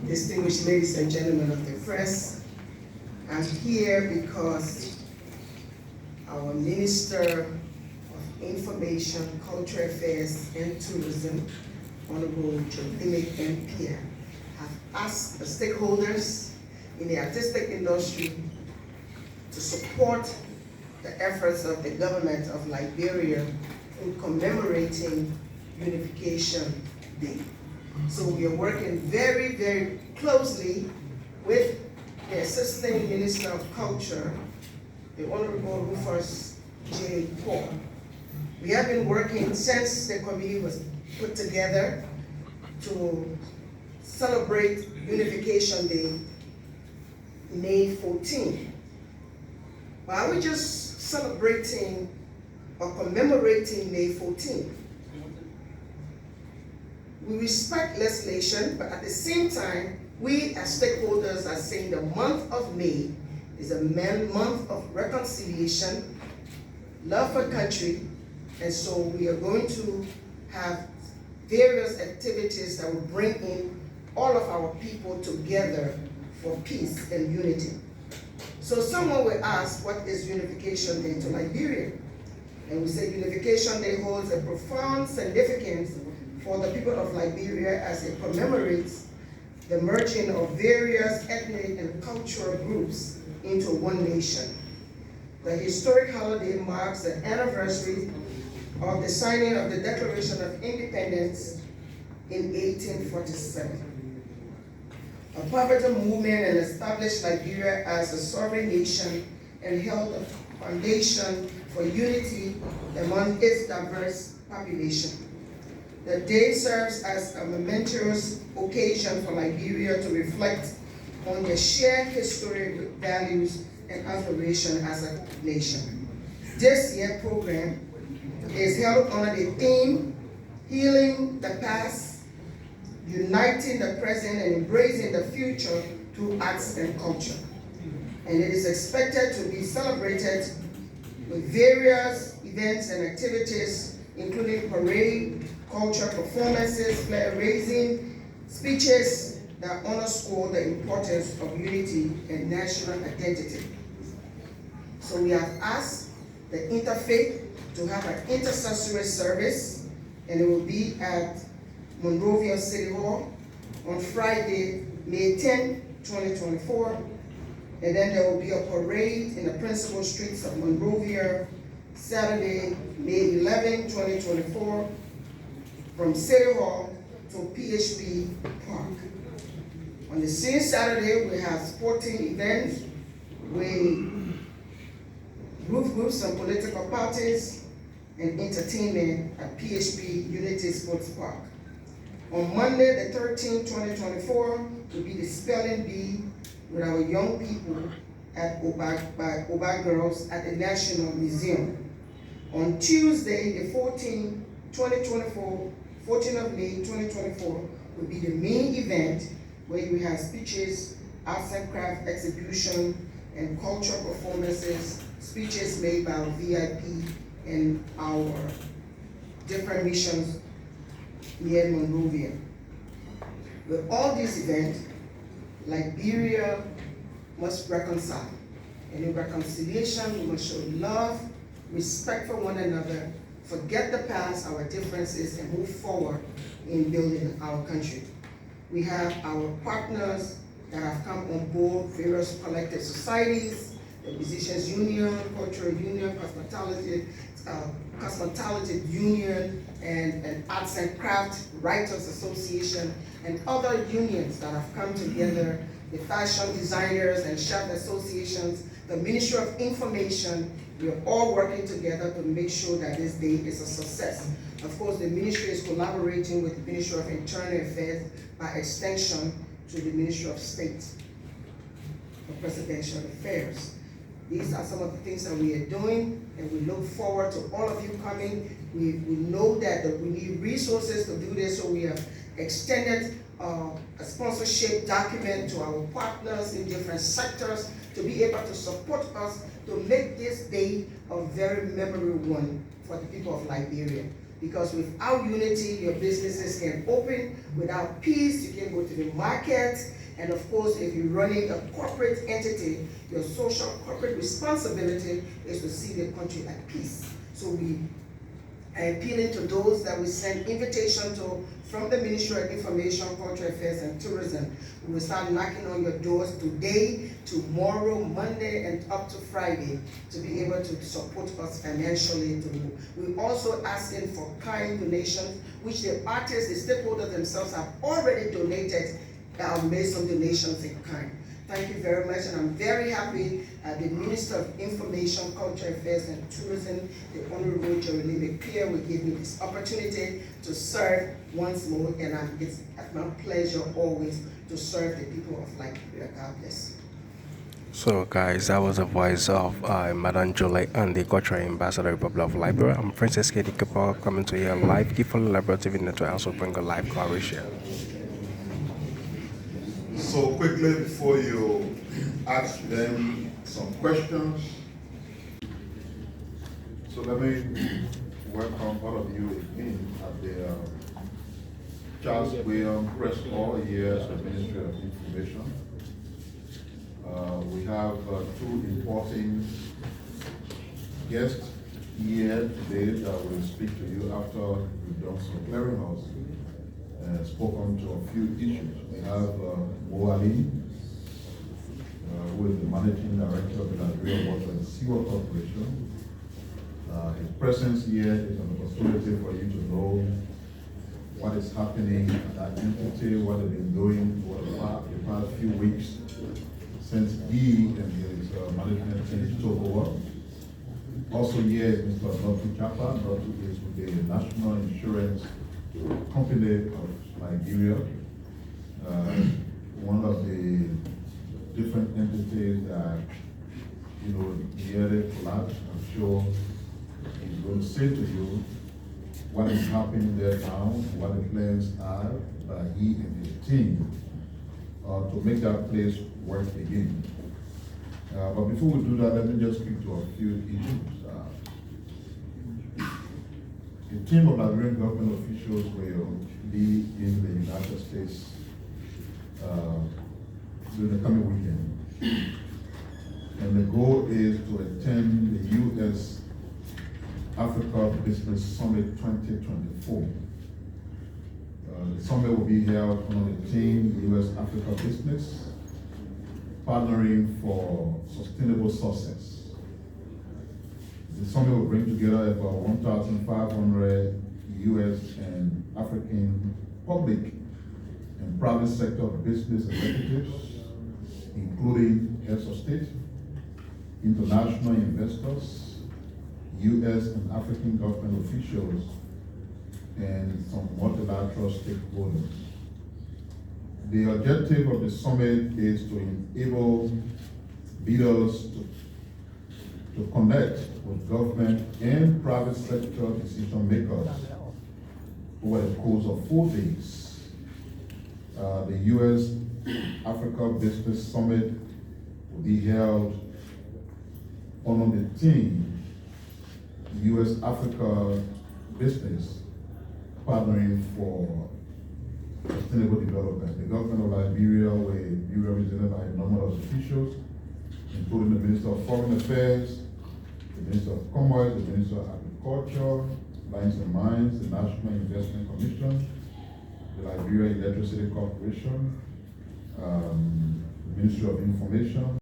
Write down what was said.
Distinguished ladies and gentlemen of the press, I'm here because our Minister of Information, Cultural Affairs and Tourism, Honorable Jodime MP, have asked the stakeholders in the artistic industry to support the efforts of the government of Liberia in commemorating Unification Day. So we are working very, very closely with the Assistant Minister of Culture, the Honorable Rufus J. Paul. We have been working since the committee was put together to celebrate Unification Day, May 14. But are we just celebrating or commemorating May 14? We respect legislation, but at the same time, we as stakeholders are saying the month of May is a month of reconciliation, love for country, and so we are going to have various activities that will bring in all of our people together for peace and unity. So someone will ask, what is Unification Day to Liberia? And we say Unification Day holds a profound significance for the people of Liberia as it commemorates the merging of various ethnic and cultural groups into one nation. The historic holiday marks the anniversary of the signing of the Declaration of Independence in 1847. A pivotal movement and established Liberia as a sovereign nation and held a foundation for unity among its diverse population. The day serves as a momentous occasion for Liberia to reflect on their shared history, values, and aspiration as a nation. This year's program is held under the theme, Healing the Past, Uniting the Present, and Embracing the Future through Arts and Culture. And it is expected to be celebrated with various events and activities, including parade, cultural performances, flag raising, speeches that underscore the importance of unity and national identity. So we have asked the interfaith to have an intercessory service, and it will be at Monrovia City Hall on Friday, May 10, 2024. And then there will be a parade in the principal streets of Monrovia, Saturday, May 11, 2024, from City Hall to PHP Park. On the same Saturday, we have sporting events with groups and political parties and entertainment at PHP Unity Sports Park. On Monday, the 13th, 2024, will be the spelling bee with our young people at Oba Girls at the National Museum. On Tuesday, the 14th, 2024, 14th of May 2024 will be the main event where you have speeches, arts and craft exhibition, and cultural performances, speeches made by our VIP and our different missions near Monrovia. With all these events, Liberia must reconcile. And in reconciliation, we must show love, respect for one another, forget the past, our differences, and move forward in building our country. We have our partners that have come on board, various collective societies, the Musicians Union, Cultural Union, Cosmetology Union, and Arts and Craft Writers Association, and other unions that have come together, the fashion designers and chef associations, the Ministry of Information. We are all working together to make sure that this day is a success. Of course, the ministry is collaborating with the Ministry of Internal Affairs, by extension to the Ministry of State for Presidential Affairs. These are some of the things that we are doing, and we look forward to all of you coming. We know that we need resources to do this, so we have extended a sponsorship document to our partners in different sectors to be able to support us to make this day a very memorable one for the people of Liberia. because without unity, your businesses can open. Without peace, you can go to the market. And of course, if you're running a corporate entity, your social corporate responsibility is to see the country at peace. So we are appealing to those that we send invitation to from the Ministry of Information, Cultural Affairs, and Tourism. We will start knocking on your doors today, tomorrow, Monday, and up to Friday to be able to support us financially. We're also asking for kind donations, which the artists, the stakeholders themselves have already donated, made some donations in kind. Thank you very much, and I'm very happy the Minister of Information, Cultural Affairs, and Tourism, the Honorable Jeremy Pierre, will give me this opportunity to serve once more, and it's my pleasure always to serve the people of Liberia. God bless. So guys, that was the voice of Madam Jolie Andee, Cultural Ambassador, Republic of Liberia. I'm Princess Katie Kappa, coming to you live. Keep following Liberia TV Network, also bring a live coverage. So quickly, before you ask them some questions, so let me welcome all of you again at the Charles William Press Hall here at the Ministry of Information. We have two important guests here today that will speak to you after we've done some clearinghouse and spoken to a few issues. We have Mo Ali, who is the Managing Director of the Liberia Water and Sewer Corporation. His presence here is an opportunity for you to know what is happening at that entity, what they've been doing over the past few weeks since he and his management team took over. Also here is Mr. Dr. Chapa. Dr. is with the National Insurance Company of Liberia, one of the different entities that, nearly collapsed. I'm sure he's going to say to you what is happening there now, what the plans are by he and his team to make that place work again. But before we do that, let me just speak to a few issues. The team of Liberian government officials will be in the United States during the coming weekend. And the goal is to attend the U.S. Africa Business Summit 2024. The summit will be held on the theme U.S. Africa Business, partnering for sustainable success. The summit will bring together about 1,500 U.S. and African public and private sector business executives, including heads of state, international investors, U.S. and African government officials, and some multilateral stakeholders. The objective of the summit is to enable leaders to connect with government and private sector decision makers over the course of 4 days. The U.S. Africa Business Summit will be held on the theme U.S. Africa Business, partnering for sustainable development. The government of Liberia will be represented by a number of officials, including the Minister of Foreign Affairs, the Minister of Commerce, the Minister of Agriculture, Mines and Mines, the National Investment Commission, the Liberia Electricity Corporation, the Ministry of Information,